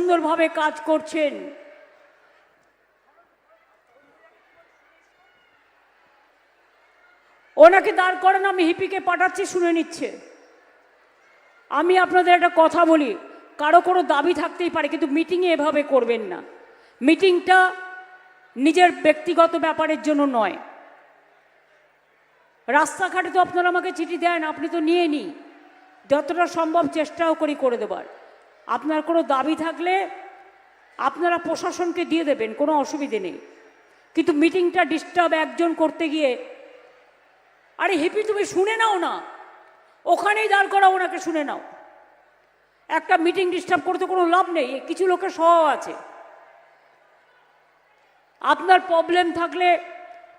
সুন্দরভাবে কাজ করছেন। ওনাকে দাঁড় করেন, আমি হিপিকে পাঠাচ্ছি, শুনে নিচ্ছে। আমি আপনাদের একটা কথা বলি, কারো কোনো দাবি থাকতেই পারে, কিন্তু মিটিংয়ে এভাবে করবেন না। মিটিংটা নিজের ব্যক্তিগত ব্যাপারের জন্য নয়। রাস্তাঘাটে তো আপনারা আমাকে চিঠি দেন, আপনি তো নিয়ে নিই, যতটা সম্ভব চেষ্টাও করি করে দেবার। আপনার কোনো দাবি থাকলে আপনারা প্রশাসনকে দিয়ে দেবেন, কোনো অসুবিধে নেই, কিন্তু মিটিংটা ডিস্টার্ব একজন করতে গিয়ে, আরে হিপি তুমি শুনে নাও না, ওখানেই দাঁড় করা, ওনাকে শুনে নাও। একটা মিটিং ডিস্টার্ব করতে কোনো লাভ নেই, কিছু লোকের স্বভাব আছে। আপনার প্রবলেম থাকলে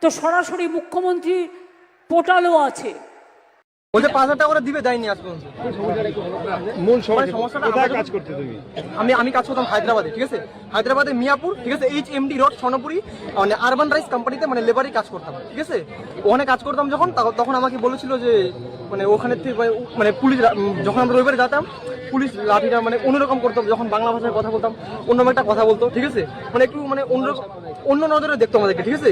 তো সরাসরি মুখ্যমন্ত্রী পোর্টালও আছে। ওই যে 5,000 টাকা করে দিবে, দেয়নি আজ পর্যন্ত। মূল সমস্যাটা কাজ করতে তুমি? আমি কাজ করতাম হায়দ্রাবাদে, ঠিক আছে, হায়দ্রাবাদে মিয়াপুর, ঠিক আছে, HMD রোড স্বর্ণপুরি, মানে আরবান রাইস কোম্পানিতে, মানে লেবারি কাজ করতাম, ঠিক আছে। ওখানে কাজ করতাম যখন, তখন আমাকে বলেছিল যে মানে ওখানে থেকে মানে পুলিশ, যখন আমরা রবিবারে যেতাম, পুলিশ লাঠিটা মানে অন্যরকম করতাম, যখন বাংলা ভাষায় কথা বলতাম অন্য একটা কথা বলতো, ঠিক আছে, মানে একটু মানে অন্য নজরে দেখতো আমাদেরকে, ঠিক আছে,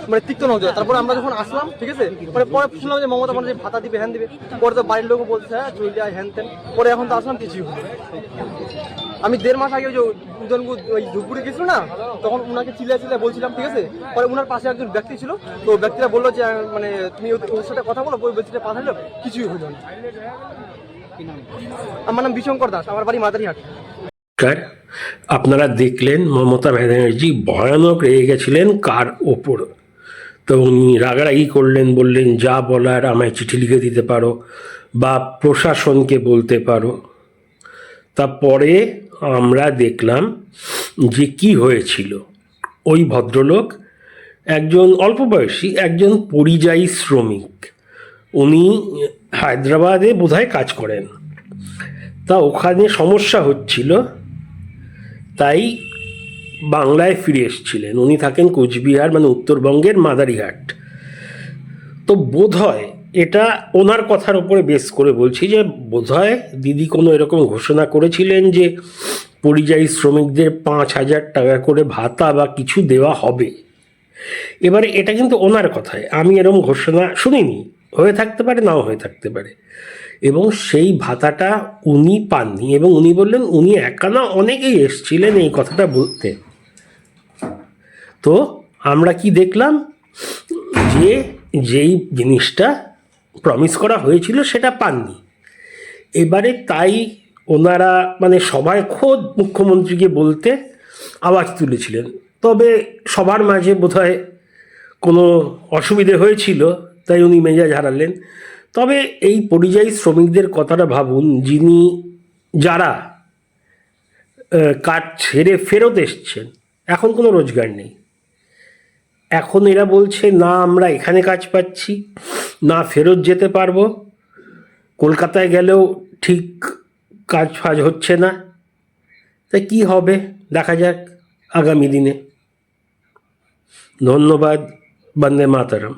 মানে তিক্ত নজরে। তারপরে আমরা যখন আসলাম, ঠিক আছে, মানে পরে শুনলাম যে মমতা বন্দ্যোপাধ্যায় ভাতা দিবে, হ্যান দিবে, পরে তো বাড়ির লোকও বলছে হ্যাঁ চলে যায় হ্যান তেন, পরে এখন তো আসলাম কিছুই হলো। আমি 1.5 মাস আগে ওই ধূপগুড়ি গেছিল না, তখন উনাকে চিল্লা বলছিলাম, ঠিক আছে, পরে উনার পাশে একজন ব্যক্তি ছিল, তো ব্যক্তিরা বললো যে মানে তুমি ওর সাথে কথা বলো, ওই ব্যক্তিটা পাঠালো, কিছুই হলো না। আমার নাম বিশঙ্কর দাস, আমার বাড়ি মাদারিহাট। আপনারা দেখলেন মমতা ব্যানার্জি ভয়ানক রেগে গেছিলেন কার ওপর। তো উনি রাগারাগি করলেন, বললেন যা বলার আমায় চিঠি লিখে দিতে পারো বা প্রশাসনকে বলতে পারো। তারপরে আমরা দেখলাম যে কি হয়েছিল। ওই ভদ্রলোক একজন অল্প বয়সী একজন পরিযায়ী শ্রমিক, উনি হায়দ্রাবাদে বোধহয় কাজ করেন। তা ওখানে সমস্যা হচ্ছিল, তাই বাংলায় ফিরে এসেছিলেন। উনি থাকেন কোচবিহার, মানে উত্তরবঙ্গের মাদারিহাট। তো বোধহয় এটা ওনার কথার উপরে বেস করে বলছি যে বোধহয় দিদি কোনো এরকম ঘোষণা করেছিলেন যে পরিযায়ী শ্রমিকদের 5,000 টাকা করে ভাতা বা কিছু দেওয়া হবে। এবারে এটা কিন্তু ওনার কথায়, আমি এরকম ঘোষণা শুনিনি, হয়ে থাকতে পারে নাও হয়ে থাকতে পারে। এবং সেই ভাতাটা উনি পাননি, এবং উনি বললেন উনি একা না, অনেকেই এসছিলেন এই কথাটা বলতে। তো আমরা কি দেখলাম যে যেই জিনিসটা প্রমিস করা হয়েছিল সেটা পাননি। এবারে তাই ওনারা মানে সবাই খোদ মুখ্যমন্ত্রীকে বলতে আওয়াজ তুলেছিলেন। তবে সবার মাঝে বোধহয় কোনো অসুবিধে হয়েছিল, তাই উনি মেজাজ হারালেন। তবে এই পরিযায়ী শ্রমিকদের কথাটা ভাবুন, যারা কাজ ছেড়ে ফেরত এসছেন, এখন কোনো রোজগার নেই। এখন এরা বলছে না আমরা এখানে কাজ পাচ্ছি না, ফেরত যেতে পারবো, কলকাতায় গেলেও ঠিক কাজ ফাজ হচ্ছে না। তাই কী হবে দেখা যাক আগামী দিনে। ধন্যবাদ। বন্দে মাতরম।